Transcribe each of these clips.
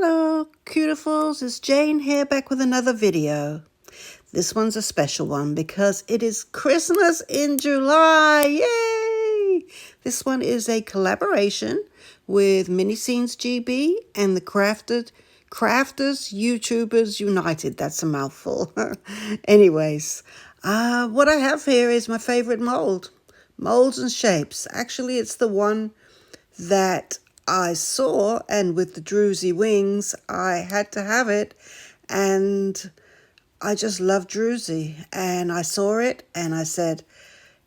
Hello, Cutifuls. It's Jane here back with another video. This one's a special one because it is Christmas in July. Yay! This one is a collaboration with Mini Scenes GB and the Crafters YouTubers United. That's a mouthful. Anyways, what I have here is my favorite mold. Molds and shapes. Actually, it's the one that I saw, and with the druzy wings, I had to have it, and I just love druzy, and I saw it, and I said,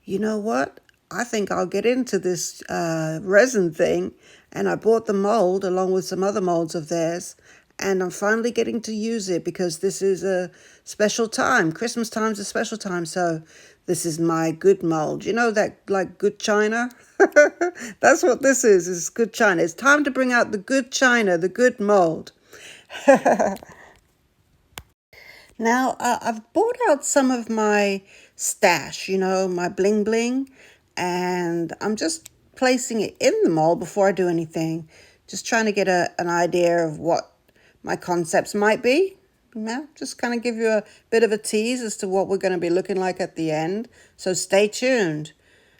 you know what? I think I'll get into this resin thing, and I bought the mold along with some other molds of theirs, and I'm finally getting to use it because this is a special time. Christmas time's a special time, so this is my good mold. You know that, like, good china? That's what this is. It's good china. It's time to bring out the good china, the good mold. Now, I've bought out some of my stash, you know, my bling bling, and I'm just placing it in the mold before I do anything. Just trying to get an idea of what my concepts might be. Yeah, just kind of give you a bit of a tease as to what we're going to be looking like at the end. So stay tuned.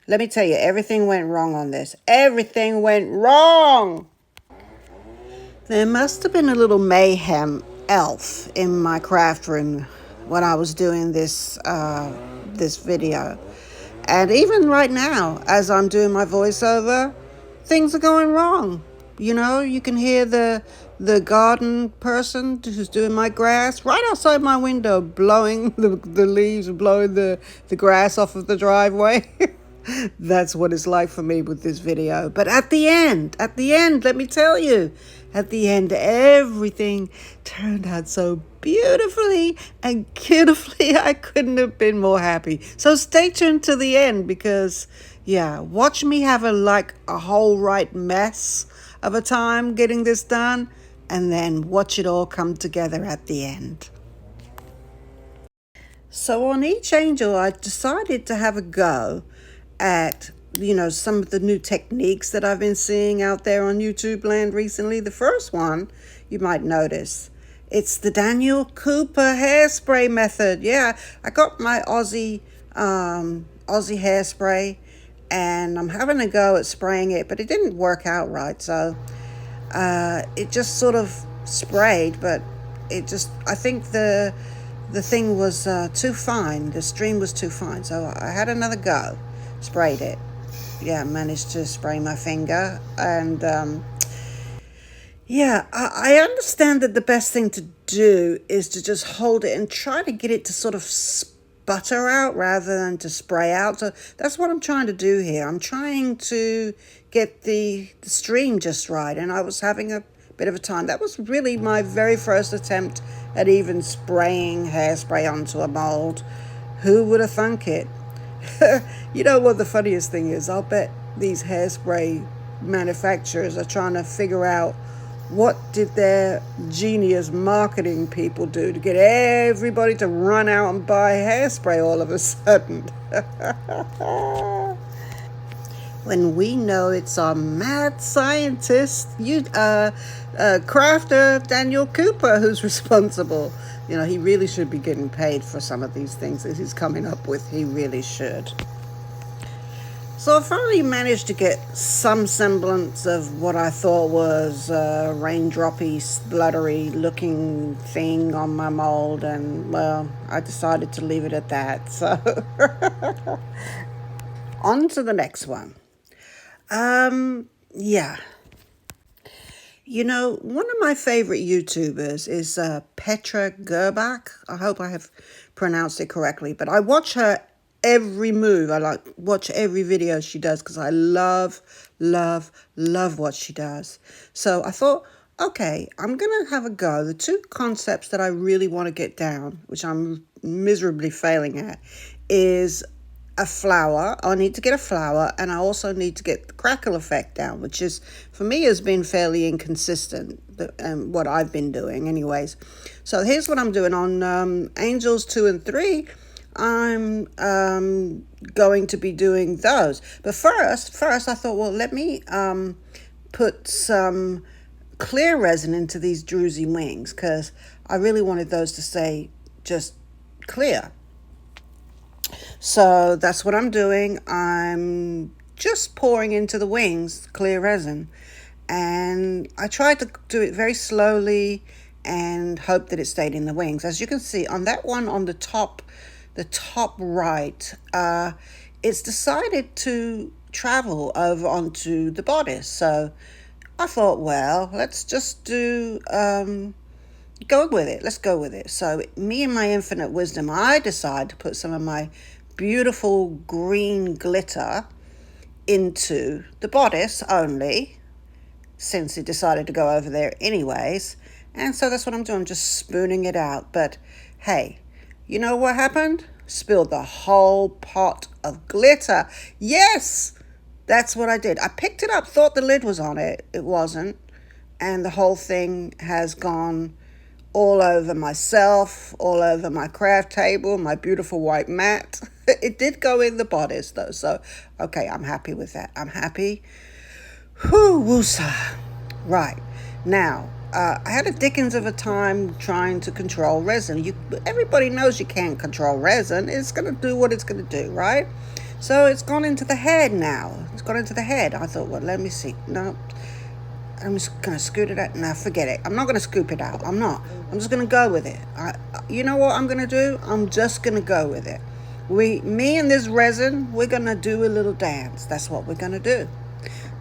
Let me tell you, everything went wrong on this. Everything went wrong. There must have been a little mayhem elf in my craft room when I was doing this video. And even right now, as I'm doing my voiceover, things are going wrong. You know, you can hear the garden person who's doing my grass right outside my window, blowing the leaves, blowing the grass off of the driveway. That's what it's like for me with this video. But at the end, let me tell you, at the end, everything turned out so beautifully and beautifully. I couldn't have been more happy. So stay tuned to the end because, yeah, watch me have a whole right mess of a time getting this done, and then watch it all come together at the end. So on each angel, I decided to have a go at, you know, some of the new techniques that I've been seeing out there on YouTube land recently. The first one, you might notice, it's the Daniel Cooper hairspray method. Yeah, I got my Aussie hairspray, and I'm having a go at spraying it, but it didn't work out right. So it just sort of sprayed, but I think the thing was too fine. The stream was too fine. So I had another go, sprayed it. Yeah, managed to spray my finger. And yeah, I understand that the best thing to do is to just hold it and try to get it to sort of sputter out rather than to spray out. So that's what I'm trying to do here. I'm trying to get the stream just right, and I was having a bit of a time. That was really my very first attempt at even spraying hairspray onto a mold. Who would have thunk it? You know what the funniest thing is? I'll bet these hairspray manufacturers are trying to figure out what did their genius marketing people do to get everybody to run out and buy hairspray all of a sudden. When we know it's our mad scientist, crafter Daniel Cooper, who's responsible. You know, he really should be getting paid for some of these things that he's coming up with. He really should. So I finally managed to get some semblance of what I thought was a raindroppy, spluttery looking thing on my mold, and, well, I decided to leave it at that. So on to the next one. Yeah. You know, one of my favorite YouTubers is Petra Gerbach. I hope I have pronounced it correctly, but I watch her every move. I watch every video she does because I love what she does. So I thought, okay, I'm going to have a go. The two concepts that I really want to get down, which I'm miserably failing at, is a flower. I need to get a flower, and I also need to get the crackle effect down, which is, for me, has been fairly inconsistent, what I've been doing anyways. So here's what I'm doing on Angels 2 and 3. I'm going to be doing those. But first I thought, well, let me put some clear resin into these druzy wings because I really wanted those to stay just clear. So that's what I'm doing. I'm just pouring into the wings clear resin. And I tried to do it very slowly and hope that it stayed in the wings. As you can see on that one on the top right, it's decided to travel over onto the bodice. So I thought, well, let's just go with it. Let's go with it. So me and my infinite wisdom, I decide to put some of my beautiful green glitter into the bodice only, since it decided to go over there anyways. And so that's what I'm doing. I'm just spooning it out. But hey, you know what happened? Spilled the whole pot of glitter. Yes, that's what I did. I picked it up, thought the lid was on it. It wasn't. And the whole thing has gone all over myself, all over my craft table, my beautiful white mat. It did go in the bodice though. So, okay, I'm happy with that. I'm happy. Whoo, woosah. Right. Now, I had a dickens of a time trying to control resin. Everybody knows you can't control resin. It's going to do what it's going to do, right? So it's gone into the head now. It's gone into the head. I thought, well, let me see. No, I'm just going to scoot it out. No, forget it. I'm not going to scoop it out. I'm not. I'm just going to go with it. You know what I'm going to do? I'm just going to go with it. Me and this resin, we're going to do a little dance. That's what we're going to do.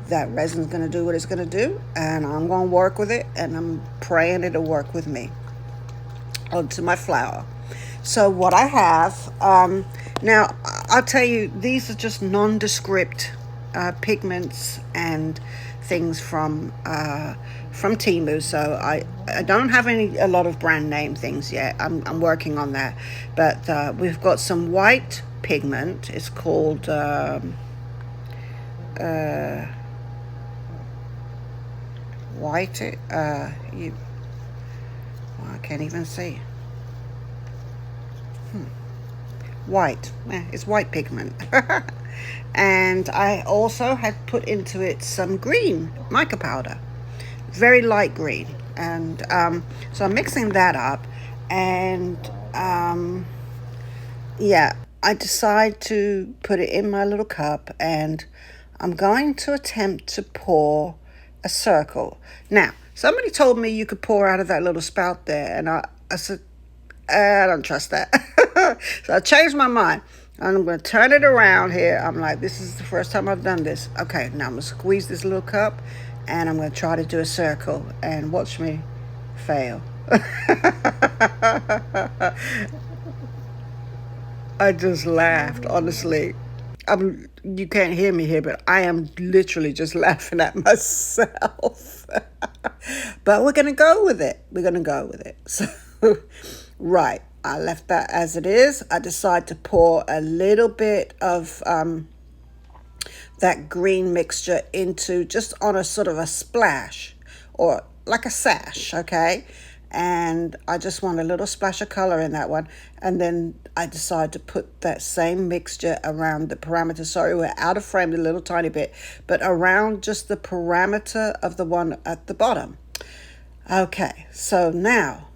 That resin's going to do what it's going to do, and I'm going to work with it, and I'm praying it'll work with me onto my flower. So what I have, now I'll tell you, these are just nondescript pigments and things from Temu. So I don't have a lot of brand name things yet. I'm working on that, but we've got some white pigment. It's called white. I can't even see. White. It's white pigment. And I also had put into it some green mica powder, very light green. And so I'm mixing that up, and yeah, I decide to put it in my little cup, and I'm going to attempt to pour a circle. Now, somebody told me you could pour out of that little spout there, and I said, I don't trust that. So I changed my mind. I'm going to turn it around here. I'm like, this is the first time I've done this. Okay, now I'm going to squeeze this little cup, and I'm going to try to do a circle, and watch me fail. I just laughed, honestly. You can't hear me here, but I am literally just laughing at myself. But we're going to go with it. We're going to go with it. So, right. I left that as it is. I decide to pour a little bit of that green mixture into just on a sort of a splash, or like a sash, okay? And I just want a little splash of color in that one. And then I decide to put that same mixture around the parameter. Sorry, we're out of frame a little tiny bit, but around just the parameter of the one at the bottom. Okay, so now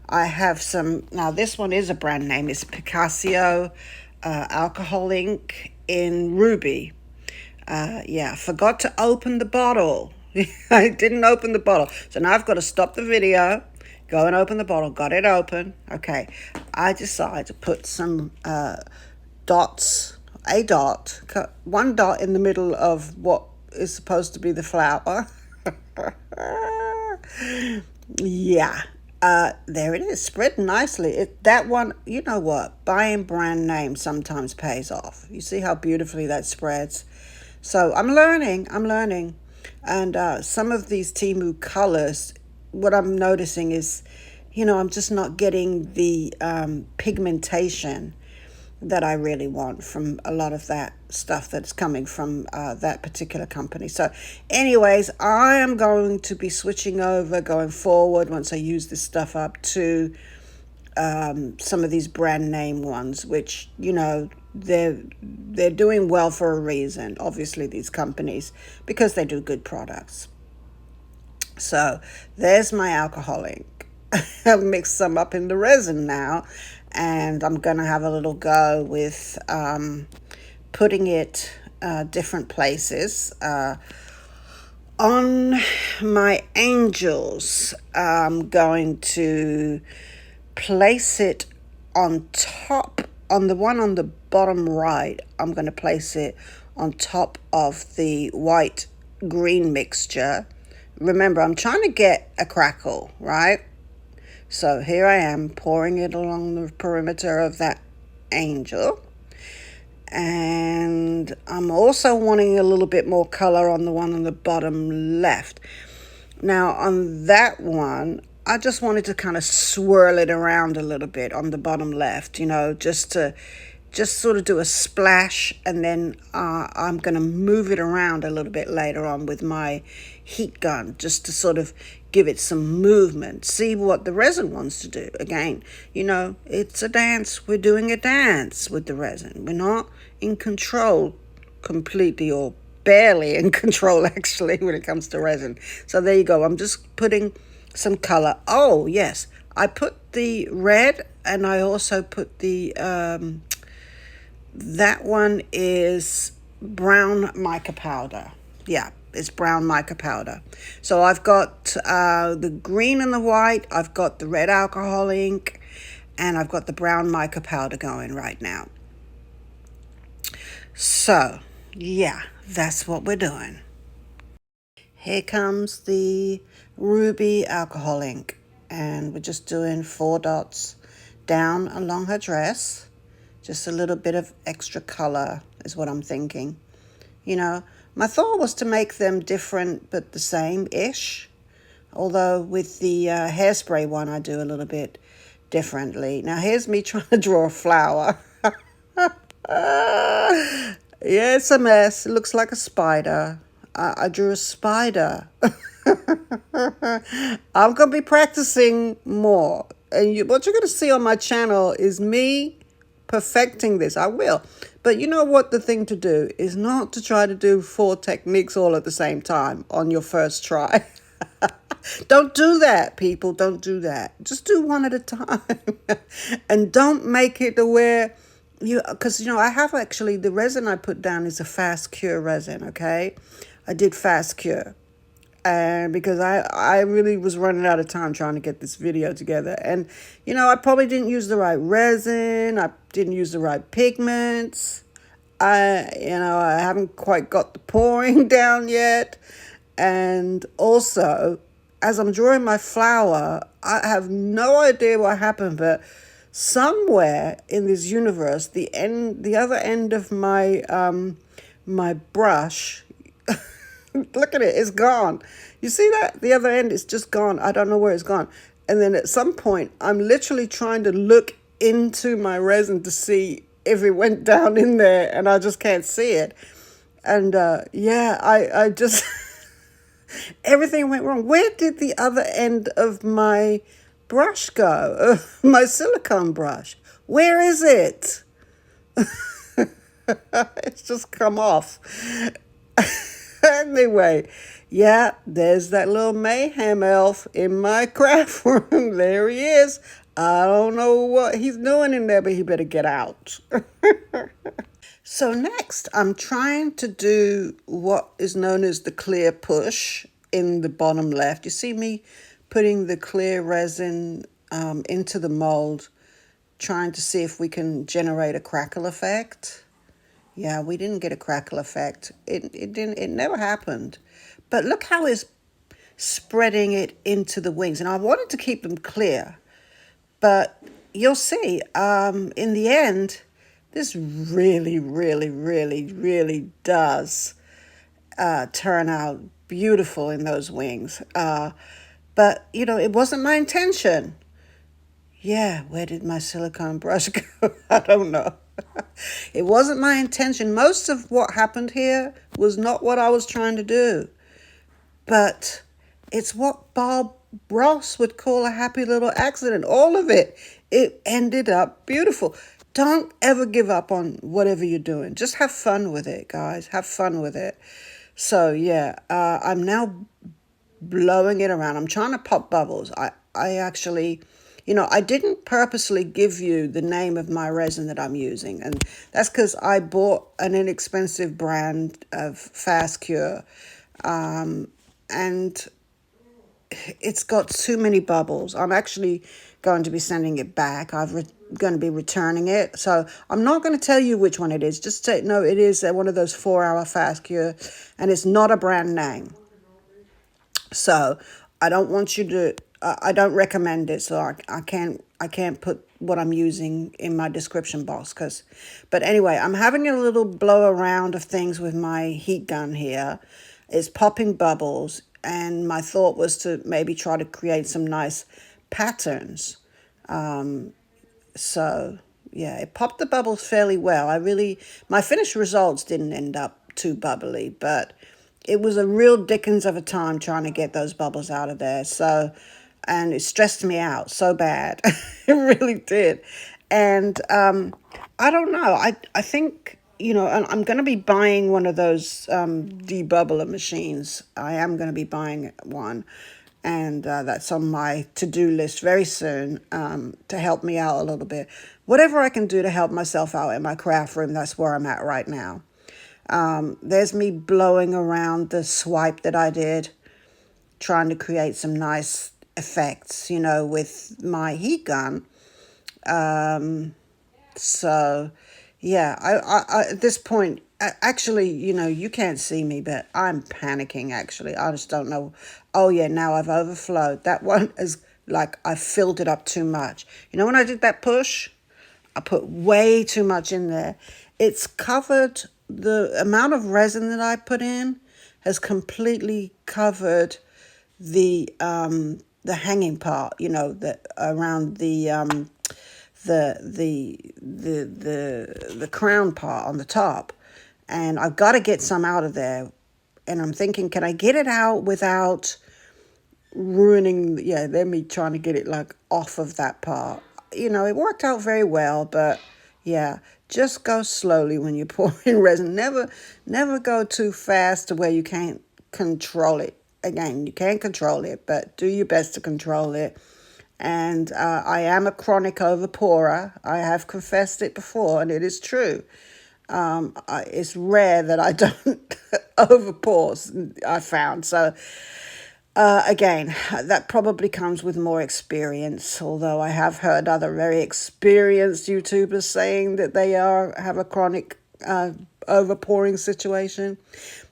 I have some. Now this one is a brand name. It's Picasso alcohol ink in ruby. Yeah, forgot to open the bottle. I didn't open the bottle. So now I've got to stop the video, go and open the bottle. Got it open. Okay, I decide to put some dots, one dot in the middle of what is supposed to be the flower. Yeah. There it is, spread nicely. That one, you know what? Buying brand name sometimes pays off. You see how beautifully that spreads? So I'm learning. And some of these Temu colors, what I'm noticing is, I'm just not getting the pigmentation that I really want from a lot of that stuff that's coming from that particular company. So anyways, I am going to be switching over going forward once I use this stuff up to some of these brand name ones, which, they're doing well for a reason, obviously, these companies, because they do good products. So there's my alcohol ink. I've mixed some up in the resin now, and I'm going to have a little go with putting it different places. On my angels, I'm going to place it on top, on the one on the bottom right. I'm going to place it on top of the white green mixture. Remember, I'm trying to get a crackle, right? So here I am pouring it along the perimeter of that angel. And I'm also wanting a little bit more color on the one on the bottom left. Now on that one, I just wanted to kind of swirl it around a little bit on the bottom left, just sort of do a splash, and then I'm going to move it around a little bit later on with my heat gun just to sort of give it some movement. See what the resin wants to do. Again, it's a dance. We're doing a dance with the resin. We're not in control completely, or barely in control actually, when it comes to resin. So there you go. I'm just putting some color. Oh yes, I put the red, and I also put the that one is brown mica powder. Yeah, it's brown mica powder. So I've got the green and the white. I've got the red alcohol ink, and I've got the brown mica powder going right now. So, yeah, that's what we're doing. Here comes the ruby alcohol ink, and we're just doing 4 dots down along her dress. Just a little bit of extra color is what I'm thinking. My thought was to make them different but the same-ish. Although with the hairspray one, I do a little bit differently. Now here's me trying to draw a flower. Yeah, it's a mess. It looks like a spider. I drew a spider. I'm going to be practicing more. And what you're going to see on my channel is me perfecting this. I will. But you know what the thing to do is not to try to do 4 techniques all at the same time on your first try. Don't do that, people. Don't do that. Just do one at a time. And don't make it to where because I have actually, the resin I put down is a fast cure resin, okay? I did fast cure. And because I really was running out of time trying to get this video together. And, I probably didn't use the right resin. I didn't use the right pigments. I haven't quite got the pouring down yet. And also, as I'm drawing my flower, I have no idea what happened, but somewhere in this universe, the other end of my my brush, look at it, it's gone. You see that? The other end is just gone. I don't know where it's gone. And then at some point, I'm literally trying to look into my resin to see if it went down in there, and I just can't see it. And I just everything went wrong. Where did the other end of my brush go? My silicone brush. Where is it? It's just come off. Anyway, yeah, there's that little mayhem elf in my craft room. There he is. I don't know what he's doing in there, but he better get out. So next, I'm trying to do what is known as the clear push in the bottom left. You see me putting the clear resin into the mold, trying to see if we can generate a crackle effect. Yeah, we didn't get a crackle effect. It never happened. But look how it's spreading it into the wings. And I wanted to keep them clear. But you'll see, in the end, this really, really, really, really does turn out beautiful in those wings. But, it wasn't my intention. Yeah, where did my silicone brush go? I don't know. It wasn't my intention. Most of what happened here was not what I was trying to do. But it's what Bob Ross would call a happy little accident. All of it. It ended up beautiful. Don't ever give up on whatever you're doing. Just have fun with it, guys. Have fun with it. So, yeah, I'm now blowing it around. I'm trying to pop bubbles. I actually, I didn't purposely give you the name of my resin that I'm using. And that's because I bought an inexpensive brand of Fast Cure. And it's got too many bubbles. I'm actually going to be sending it back. Going to be returning it. So I'm not going to tell you which one it is. Just say, no, it is one of those 4-hour Fast Cure. And it's not a brand name. So I don't want you to, I don't recommend it. So I can't put what I'm using in my description box. But anyway, I'm having a little blow around of things with my heat gun here. It's popping bubbles. And my thought was to maybe try to create some nice patterns. So yeah, it popped the bubbles fairly well. My finished results didn't end up too bubbly, but it was a real dickens of a time trying to get those bubbles out of there. So, and it stressed me out so bad. It really did. And I don't know. I think, and I'm going to be buying one of those debubbler machines. I am going to be buying one. And that's on my to-do list very soon to help me out a little bit. Whatever I can do to help myself out in my craft room, that's where I'm at right now. There's me blowing around the swipe that I did, trying to create some nice effects, with my heat gun. So, yeah, I at this point, actually, you can't see me, but I'm panicking, actually. I just don't know. Oh, yeah, now I've overflowed. That one is like I filled it up too much. When I did that push, I put way too much in there. It's covered, the amount of resin that I put in has completely covered the hanging part, the around the crown part on the top. And I've got to get some out of there. And I'm thinking, can I get it out without ruining, then me trying to get it like off of that part. It worked out very well, but yeah, just go slowly when you pour in resin. Never go too fast to where you can't control it. Again, you can't control it, but do your best to control it. And I am a chronic overpourer. I have confessed it before, and it is true. It's rare that I don't overpour, I found. So, again, that probably comes with more experience, although I have heard other very experienced YouTubers saying that they have a chronic overpouring situation.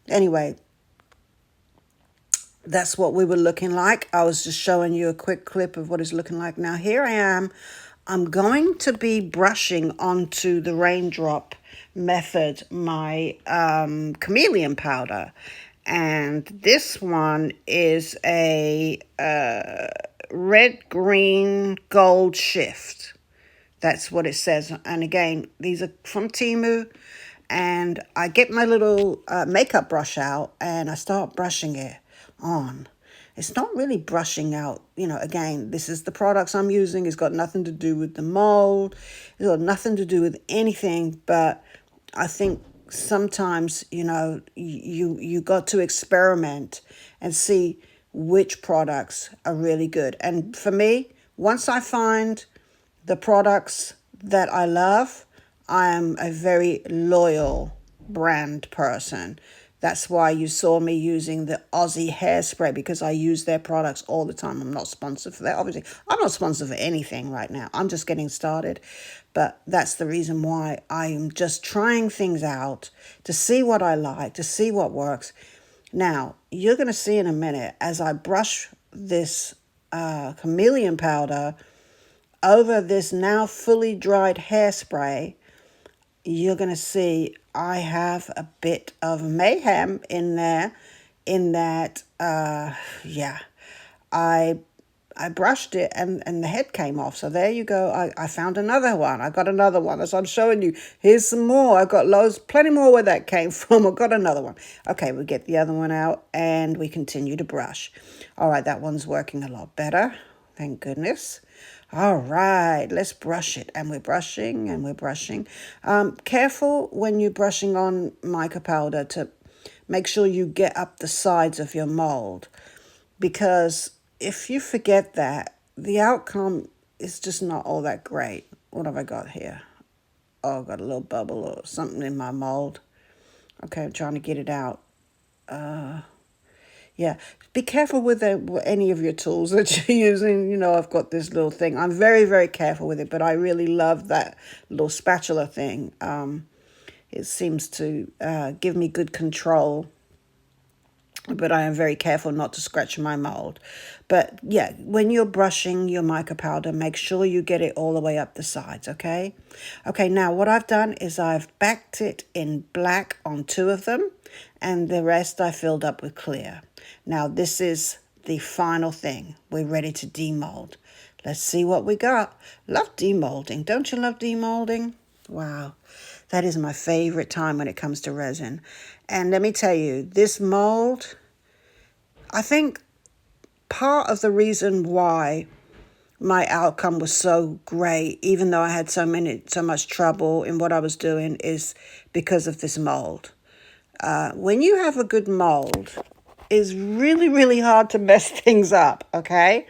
Anyway, that's what we were looking like. I was just showing you a quick clip of what it's looking like. Now, here I am. I'm going to be brushing onto the raindrop method my chameleon powder. And this one is a red, green, gold shift. That's what it says. And again, these are from Temu. And I get my little makeup brush out and I start brushing it on. It's not really brushing out, again, this is the products I'm using. It's got nothing to do with the mold. It's got nothing to do with anything, but I think sometimes, you got to experiment and see which products are really good. And for me, once I find the products that I love, I am a very loyal brand person. That's why you saw me using the Aussie Hairspray, because I use their products all the time. I'm not sponsored for that. Obviously, I'm not sponsored for anything right now. I'm just getting started. But that's the reason why I'm just trying things out to see what I like, to see what works. Now, you're going to see in a minute as I brush this chameleon powder over this now fully dried hairspray, you're going to see I have a bit of mayhem in there, in that, I brushed it and the head came off. So there you go. I found another one. I got another one. As I'm showing you, here's some more. I got plenty more where that came from. I got another one. Okay, we get the other one out and we continue to brush. All right, that one's working a lot better. Thank goodness. All right, let's brush it. And we're brushing and we're brushing. Careful when you're brushing on mica powder to make sure you get up the sides of your mold. because if you forget that, the outcome is just not all that great. What have I got here? Oh, I've got a little bubble or something in my mold. Okay, I'm trying to get it out. Yeah, be careful with any of your tools that you're using. You know, I've got this little thing. I'm very, very careful with it, but I really love that little spatula thing. It seems to give me good control, but I am very careful not to scratch my mold. But yeah, when you're brushing your mica powder, make sure you get it all the way up the sides, okay? Okay, now what I've done is I've backed it in black on 2 of them, and the rest I filled up with clear. Now this is the final thing. We're ready to demold. Let's see what we got. Love demolding. Don't you love demolding? Wow. That is my favorite time when it comes to resin. And let me tell you, this mold, I think part of the reason why my outcome was so great, even though I had so much trouble in what I was doing, is because of this mold. When you have a good mold, it's really, really hard to mess things up, okay?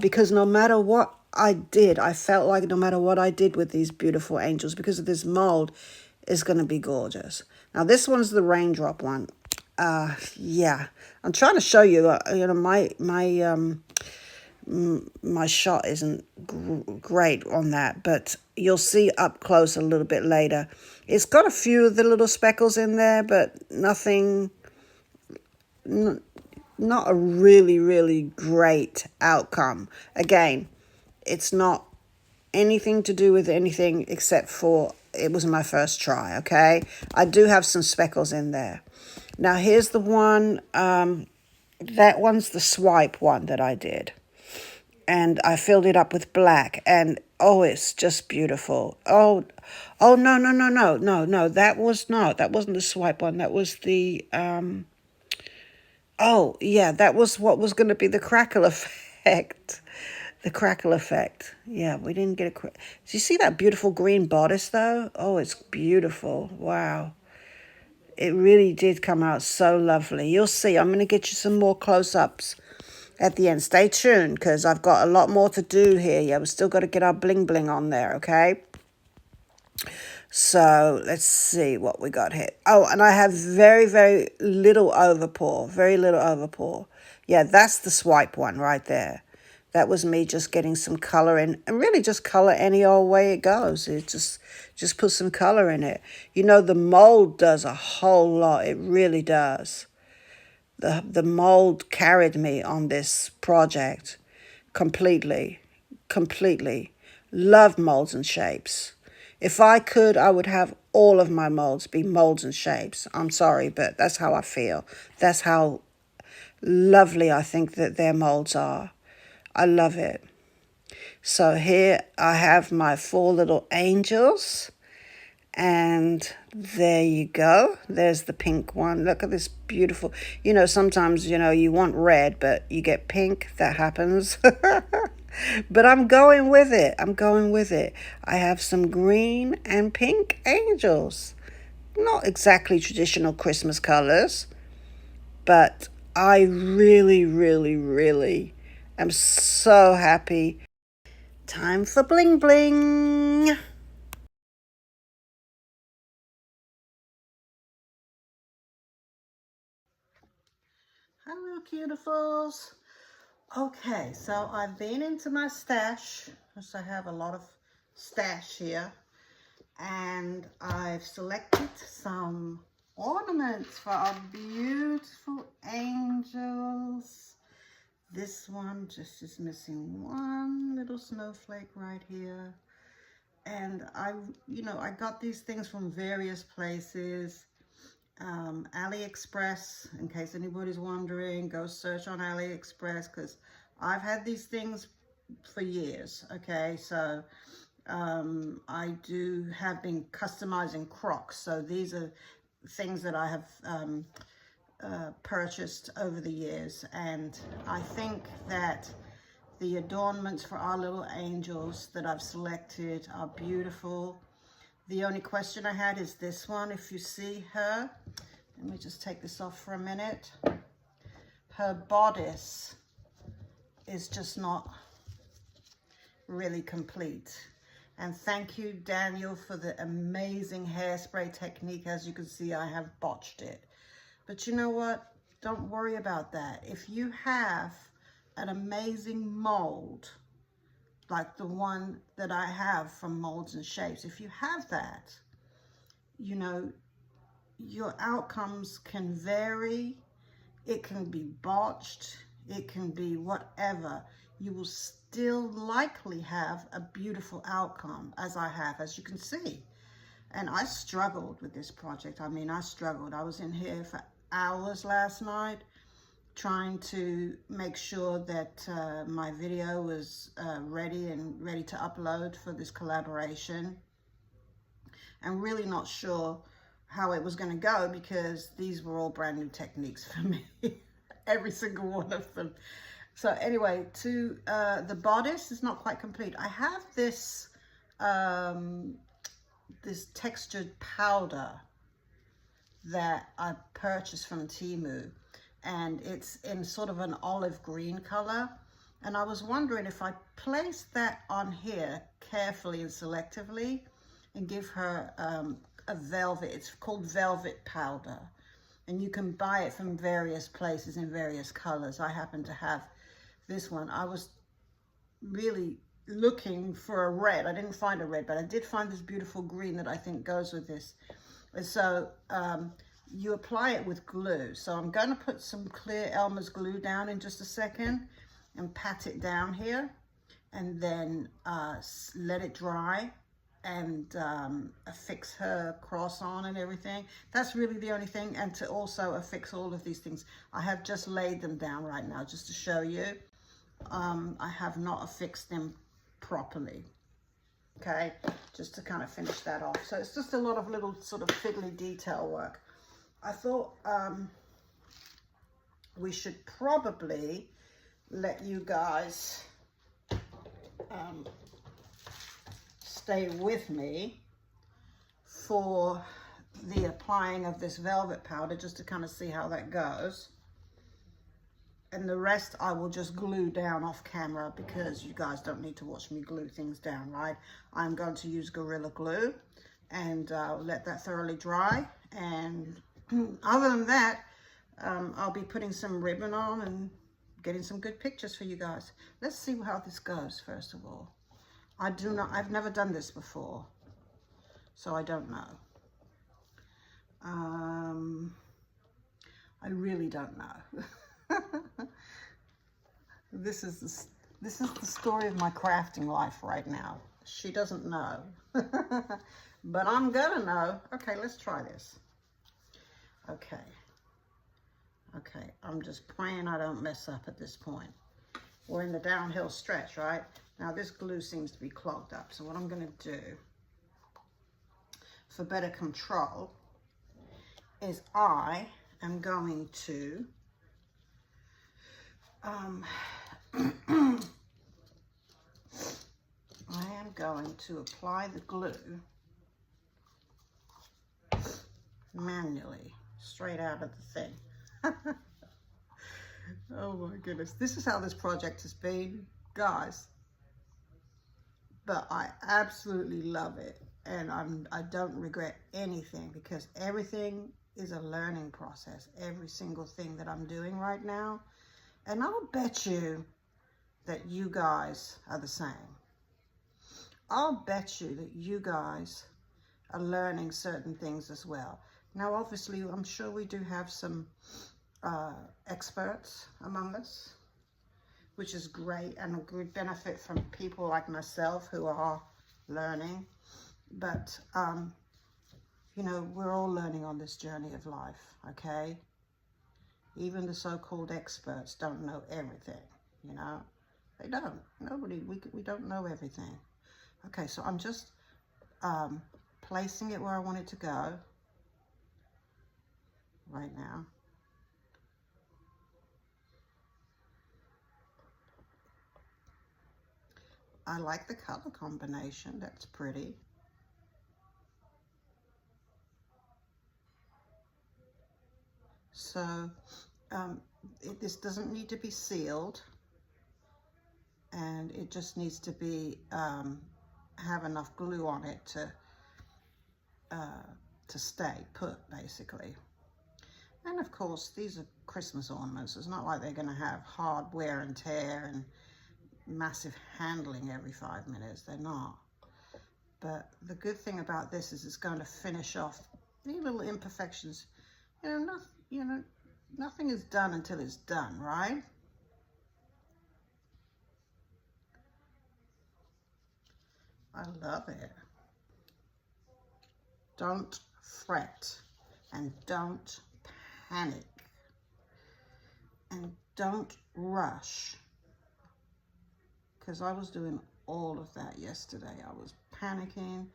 Because no matter what I did, I felt like no matter what I did with these beautiful angels, because of this mold, is going to be gorgeous. Now, this one's the raindrop one. Yeah, I'm trying to show you, you know, my shot isn't great on that, but you'll see up close a little bit later. It's got a few of the little speckles in there, but nothing, not a really, really great outcome. Again, it's not anything to do with anything except for it was my first try, okay? I do have some speckles in there. Now, here's the one, that one's the swipe one that I did. And I filled it up with black, and oh, it's just beautiful. Oh, no, that wasn't the swipe one. That was the, oh, yeah, that was what was going to be the crackle effect. The crackle effect. Yeah, we didn't get a... Do you see that beautiful green bodice, though? Oh, it's beautiful. Wow. It really did come out so lovely. You'll see. I'm going to get you some more close-ups at the end. Stay tuned, because I've got a lot more to do here. Yeah, we've still got to get our bling-bling on there, okay? So let's see what we got here. Oh, and I have very, very little overpour. Very little overpour. Yeah, that's the swipe one right there. That was me just getting some color in, and really just color any old way it goes. It just put some color in it. You know, the mold does a whole lot. It really does. The mold carried me on this project completely. Love molds and shapes. If I could, I would have all of my molds be molds and shapes. I'm sorry, but that's how I feel. That's how lovely I think that their molds are. I love it. So here I have my 4 little angels. And there you go. There's the pink one. Look at this beautiful. You know, sometimes, you know, you want red, but you get pink. That happens. But I'm going with it. I have some green and pink angels. Not exactly traditional Christmas colors, but I really, really, really am so happy. Time for bling bling. Hello, cutifuls. Okay, so I've been into my stash, because I have a lot of stash here, and I've selected some ornaments for our beautiful angels. This one just is missing one little snowflake right here. And I got these things from various places. AliExpress, in case anybody's wondering, go search on AliExpress, because I've had these things for years. Okay, so I have been customizing Crocs, so these are things that I have purchased over the years, and I think that the adornments for our little angels that I've selected are beautiful. The only question I had is this one. If you see her, let me just take this off for a minute. her bodice is just not really complete. And thank you, Daniel, for the amazing hairspray technique. As you can see, I have botched it. But you know what? Don't worry about that. If you have an amazing mold, like the one that I have from Molds and Shapes, if you have that, you know, your outcomes can vary. It can be botched. It can be whatever. You will still likely have a beautiful outcome, as I have, as you can see. And I struggled with this project. I mean, I struggled. I was in here for hours last night trying to make sure that my video was ready to upload for this collaboration. And really not sure how it was going to go, because these were all brand new techniques for me. Every single one of them. So anyway, to the bodice is not quite complete. I have this this textured powder that I purchased from Temu, and it's in sort of an olive green color. And I was wondering if I place that on here carefully and selectively and give her a velvet. It's called velvet powder, and you can buy it from various places in various colors. I happen to have this one. I was really looking for a red. I didn't find a red, but I did find this beautiful green that I think goes with this. And so you apply it with glue. So I'm going to put some clear Elmer's glue down in just a second and pat it down here, and then let it dry and affix her cross on and everything. That's really the only thing. And to also affix all of these things, I have just laid them down right now just to show you. I have not affixed them properly. Okay, just to kind of finish that off. So it's just a lot of little sort of fiddly detail work. I thought we should probably let you guys stay with me for the applying of this velvet powder, just to kind of see how that goes. And the rest I will just glue down off camera, because you guys don't need to watch me glue things down, right? I'm going to use Gorilla Glue and let that thoroughly dry. And other than that, I'll be putting some ribbon on and getting some good pictures for you guys. Let's see how this goes, first of all. I've never done this before, so I don't know. I really don't know. This is the story of my crafting life right now. She doesn't know, but I'm gonna know. Okay, let's try this. Okay, I'm just praying I don't mess up at this point. We're in the downhill stretch, right? Now this glue seems to be clogged up, so what I'm gonna do for better control is I am going to apply the glue manually, straight out of the thing. Oh my goodness, this is how this project has been, guys. But I absolutely love it, and I don't regret anything, because everything is a learning process. Every single thing that I'm doing right now. And I'll bet you that you guys are the same. I'll bet you that you guys are learning certain things as well. Now, obviously, I'm sure we do have some experts among us, which is great, and a good benefit from people like myself who are learning. But, you know, we're all learning on this journey of life, okay? Even the so-called experts don't know everything, you know? They don't. Nobody, we don't know everything. Okay, so I'm just placing it where I want it to go right now. I like the color combination. That's pretty. So This doesn't need to be sealed, and it just needs to be have enough glue on it to stay put, basically. And of course, these are Christmas ornaments. It's not like they're going to have hard wear and tear and massive handling every 5 minutes. They're not. But the good thing about this is it's going to finish off any little imperfections. Nothing is done until it's done, right? I love it. Don't fret and don't panic and don't rush, because I was doing all of that yesterday. I was panicking.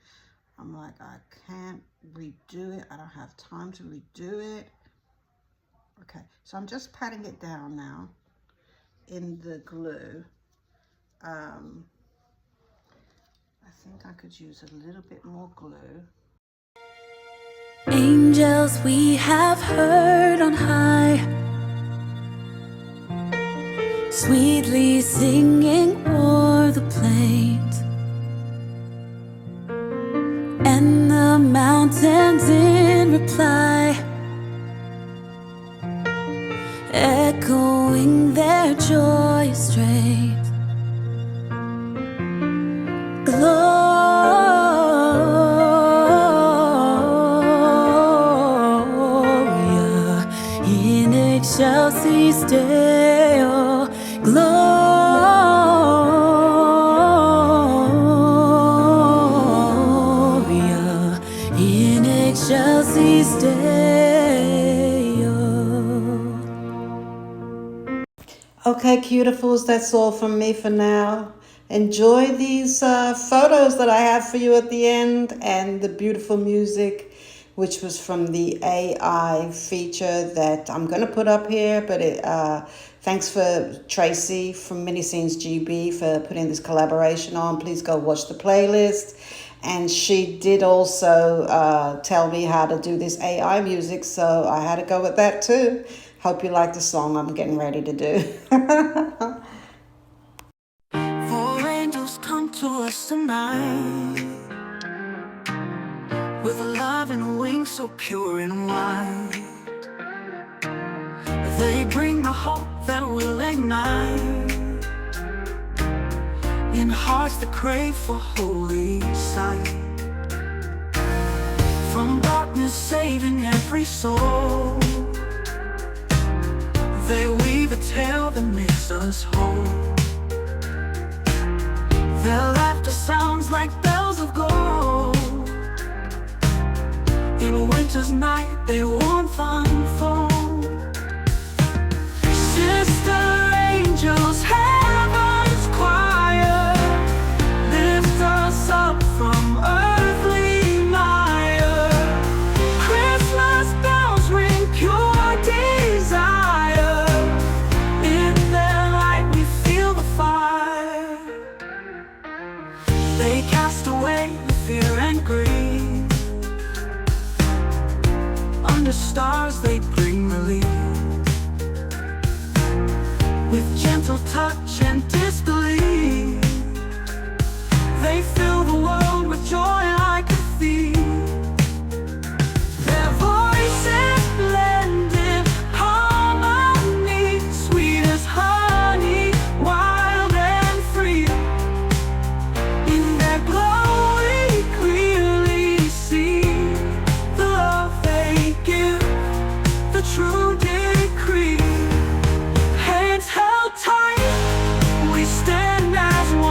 I'm like, I can't redo it. I don't have time to redo it. Okay, so I'm just patting it down now in the glue. I think I could use a little bit more glue. Angels we have heard on high, sweetly singing o'er the plains, and the mountains in reply, echoing their joyous strains. Excelsis Deo, Gloria in excelsis Deo. Okay, cutifuls, that's all from me for now. Enjoy these photos that I have for you at the end, and the beautiful music, which was from the AI feature that I'm going to put up here. But thanks for Tracy from Mini Scenes GB for putting this collaboration on. Please go watch the playlist. And she did also tell me how to do this AI music, so I had to go with that too. Hope you like the song I'm getting ready to do. For angels come to us tonight, with a love and a wing so pure and white. They bring the hope that will ignite in hearts that crave for holy sight. From darkness saving every soul, they weave a tale that makes us whole. Their laughter sounds like bells of gold. In a winter's night, they warmth unfold. Sister angels, heaven's choir, lift us up from earthly mire. Christmas bells ring pure desire. In their light we feel the fire. They cast away the fear and grief. Under stars they bring relief. With gentle touch and disbelief, they fill the world with joy like a thief. Their voices blend in harmony, sweet as honey, wild and free. In their glow we clearly see the love they give, the true decree. Hands held tight, we stand as one.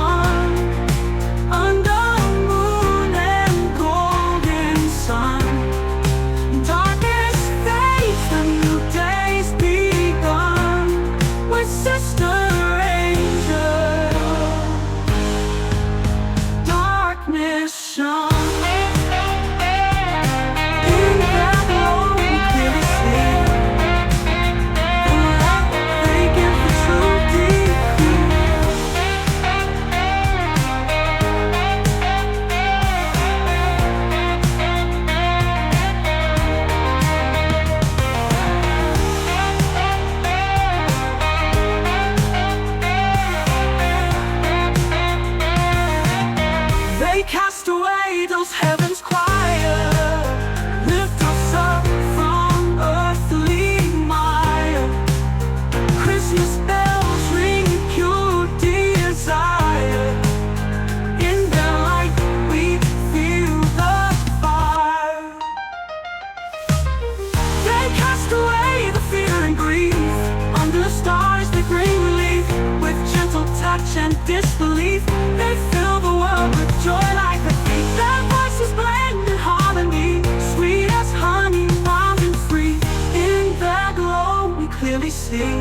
They fill the world with joy like a thief. Their voices blend in harmony, sweet as honey, wild and free. In their glow we clearly see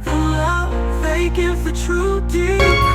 the love they give, the true deep.